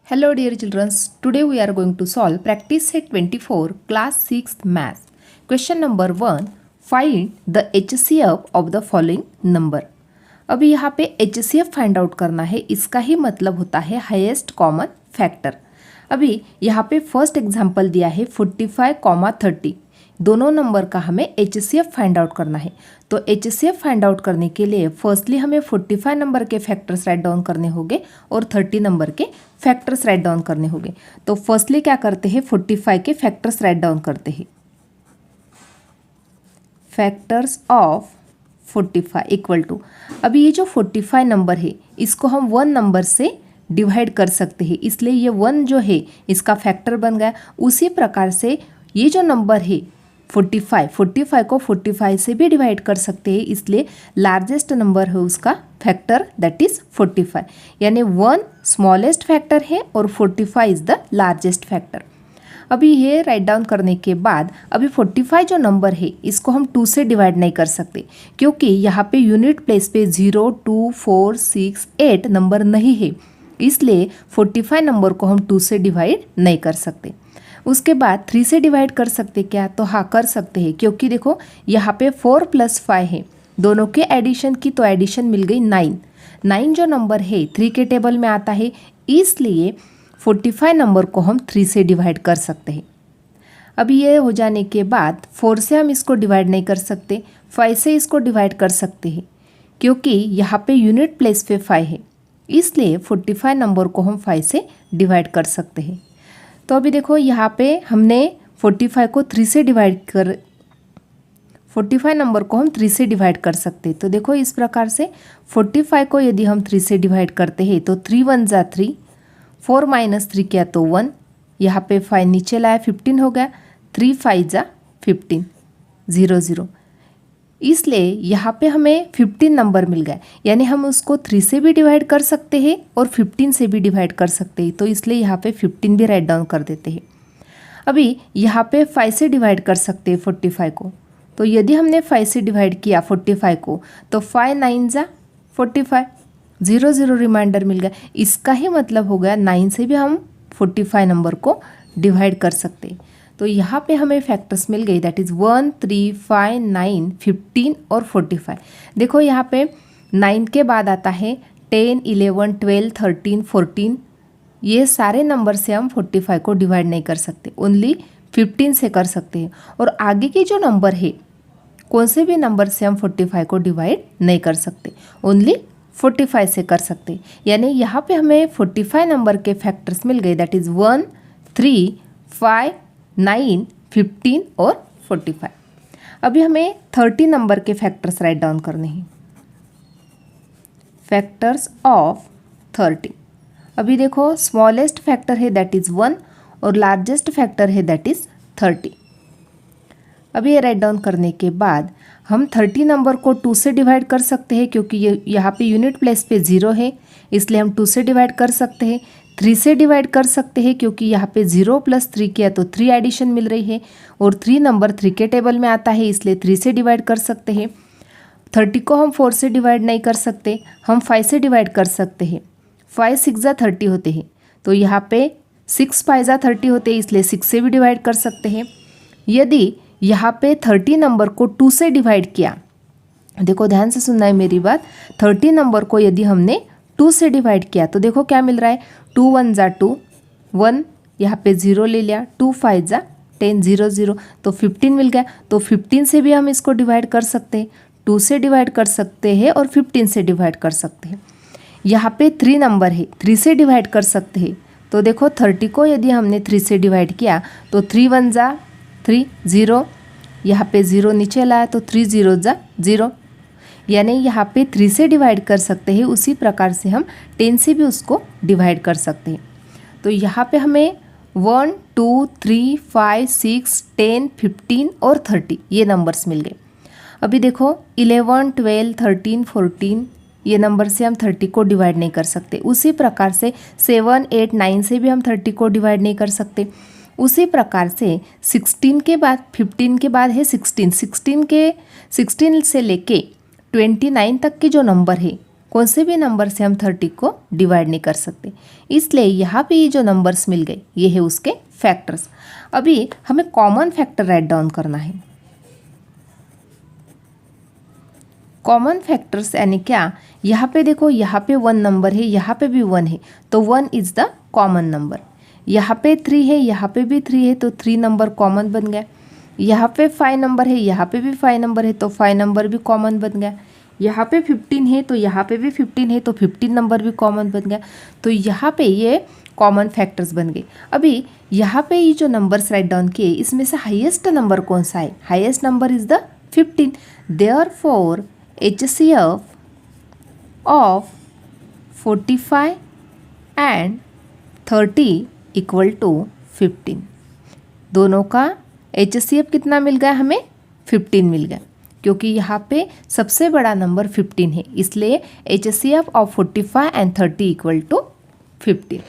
Hello dear children, today we are going to solve practice set 24 class 6th math. Question number 1, find the HCF of the following number. अभी यहाँ पे HCF find out करना है, इसका ही मतलब होता है हाईएस्ट कॉमन फैक्टर। अभी यहाँ पे फर्स्ट एग्जांपल दिया है 45, 30, दोनों नंबर का हमें HCF फाइंड आउट करना है। तो HCF फाइंड आउट करने के लिए फर्स्टली हमें 45 नंबर के फैक्टर्स राइट डाउन करने होंगे और 30 नंबर के फैक्टर्स राइट डाउन करने होंगे। तो फर्स्टली क्या करते हैं, 45 के फैक्टर्स राइट डाउन करते हैं। फैक्टर्स ऑफ 45 इक्वल टू, अभी ये जो 45 नंबर है इसको हम 1 नंबर से डिवाइड कर सकते हैं, इसलिए ये 1 जो है इसका फैक्टर बन गया। उसी प्रकार से ये जो नंबर है 45 को 45 से भी डिवाइड कर सकते हैं, इसलिए लार्जेस्ट नंबर है उसका फैक्टर दैट इज 45, यानी 1 स्मॉलेस्ट फैक्टर है और 45 इज द लार्जेस्ट फैक्टर। अभी ये राइट डाउन करने के बाद अभी 45 जो नंबर है इसको हम 2 से डिवाइड नहीं कर सकते, क्योंकि यहाँ पे यूनिट प्लेस पे 0, 2, 4, 6, 8 नंबर नहीं है, इसलिए 45 नंबर को हम 2 से डिवाइड नहीं कर सकते। उसके बाद 3 से डिवाइड कर सकते क्या, तो हाँ कर सकते हैं, क्योंकि देखो यहाँ पे 4 + 5 है, दोनों के एडिशन की तो एडिशन मिल गई 9 जो नंबर है 3 के टेबल में आता है, इसलिए 45 नंबर को हम 3 से डिवाइड कर सकते हैं। अभी ये हो जाने के बाद 4 से हम इसको डिवाइड नहीं कर सकते, 5 से इसको डिवाइड कर सकते हैं, क्योंकि यहाँ पे यूनिट प्लेस पे 5 है, इसलिए 45 नंबर को हम 5 से डिवाइड कर सकते हैं। तो अभी देखो यहाँ पे हमने 45 को 3 से डिवाइड कर 45 नंबर को हम 3 से डिवाइड कर सकते हैं। तो देखो इस प्रकार से 45 को यदि हम 3 से डिवाइड करते हैं तो 3 × 1 = 3, 4 - 3 किया तो 1, यहाँ पे 5 नीचे लाया 15 हो गया, 3 × 5 = 15, 0 0, इसलिए यहाँ पे हमें 15 नंबर मिल गया, यानी हम उसको 3 से भी डिवाइड कर सकते हैं और 15 से भी डिवाइड कर सकते हैं, तो इसलिए यहाँ पे 15 भी राइट डाउन कर देते हैं। अभी यहाँ पे 5 से डिवाइड कर सकते हैं 45 को, तो यदि हमने 5 से डिवाइड किया 45 को तो 5 × 9 = 45, 0 0 रिमाइंडर मिल गया। इसका ही मतलब हो गया 9 से भी हम 45 नंबर को डिवाइड कर सकते हैं। तो यहाँ पे हमें फैक्टर्स मिल गई दैट इज़ 1, 3, 5, 9, 15 और 45। देखो यहाँ पे 9 के बाद आता है 10, 11, 12, 13, 14, ये सारे नंबर से हम 45 को डिवाइड नहीं कर सकते, ओनली 15 से कर सकते हैं। और आगे के जो नंबर है कौन से भी नंबर से हम 45 को डिवाइड नहीं कर सकते, ओनली 45 से कर सकते, यानी यहाँ पे हमें 45 नंबर के फैक्टर्स मिल गए दैट इज़ 1, 3, 5, 9, 15 और 45। अभी हमें 30 नंबर के फैक्टर्स राइट डाउन करने हैं। फैक्टर्स ऑफ 30, अभी देखो स्मॉलेस्ट फैक्टर है दैट इज़ 1 और लार्जेस्ट फैक्टर है दैट इज़ 30। अभी ये राइट डाउन करने के बाद हम 30 नंबर को 2 से डिवाइड कर सकते हैं, क्योंकि ये यहाँ पे यूनिट प्लेस पे 0 है, इसलिए हम 2 से डिवाइड कर सकते हैं। 3 से डिवाइड कर सकते हैं, क्योंकि यहाँ पे 0 + 3 किया तो 3 एडिशन मिल रही है और 3 नंबर 3 के टेबल में आता है, इसलिए 3 से डिवाइड कर सकते हैं। 30 को हम 4 से डिवाइड नहीं कर सकते, हम 5 से डिवाइड कर सकते हैं। 5 × 6 = 30 होते हैं, तो यहाँ पे 6 × 5 = 30 होते हैं, इसलिए 6 से भी डिवाइड कर सकते हैं। यदि यहाँ पे 30 नंबर को 2 से डिवाइड किया, देखो ध्यान से सुनना है मेरी बात, 30 नंबर को यदि हमने 2 से डिवाइड किया तो देखो क्या मिल रहा है, 2 × 1 = 2, 1 यहाँ पे 0 ले लिया, 2 × 5 = 10, 0 0, तो 15 मिल गया। तो 15 से भी हम इसको डिवाइड कर सकते हैं, 2 से डिवाइड कर सकते हैं और 15 से डिवाइड कर सकते हैं। यहाँ पे 3 नंबर है, 3 से डिवाइड कर सकते हैं, तो देखो 30 को यदि हमने 3 से डिवाइड किया तो 3 × 1 = 3, 0, यहाँ पे 0 नीचे लाया तो 3 × 0 = 0, यानी यहाँ पे 3 से डिवाइड कर सकते हैं, उसी प्रकार से हम 10 से भी उसको डिवाइड कर सकते हैं। तो यहाँ पे हमें 1, 2, 3, 5, 6, 10, 15 और 30 ये नंबर्स मिल गए। अभी देखो 11, 12, 13, 14 ये नंबर से हम 30 को डिवाइड नहीं कर सकते, उसी प्रकार से 7, 8, 9 से भी हम 30 को डिवाइड नहीं कर सकते। उसी प्रकार से 16 के बाद 15 के बाद है 16 से लेके 29 तक के जो नंबर है कौन से भी नंबर से हम 30 को डिवाइड नहीं कर सकते। इसलिए यहाँ पे ये जो नंबर्स मिल गए ये है उसके फैक्टर्स। अभी हमें कॉमन फैक्टर राइट डाउन करना है। कॉमन फैक्टर्स यानी क्या, यहाँ पे देखो, यहाँ पे 1 नंबर है, यहाँ पे भी 1 है, तो 1 इज़ द कॉमन नंबर। यहाँ पे 3 है, यहाँ पे भी 3 है, तो 3 नंबर कॉमन बन गया। यहाँ पे 5 नंबर है, यहाँ पे भी 5 नंबर है, तो 5 नंबर भी कॉमन बन गया। यहाँ पे 15 है, तो यहाँ पे भी 15 है, तो 15 नंबर भी कॉमन बन गया। तो यहाँ पे ये कॉमन फैक्टर्स बन गए। अभी यहाँ पे ये जो नंबर्स राइट डाउन किए इसमें से हाईएस्ट नंबर कौन सा है? Highest number is the 15। Therefore HCF of 45 and 30 equal to 15। दोनों का HCF कितना मिल गया हमें? 15 मिल गया, क्योंकि यहाँ पे सबसे बड़ा नंबर 15 है, इसलिए HCF of 45 and 30 equal to 15।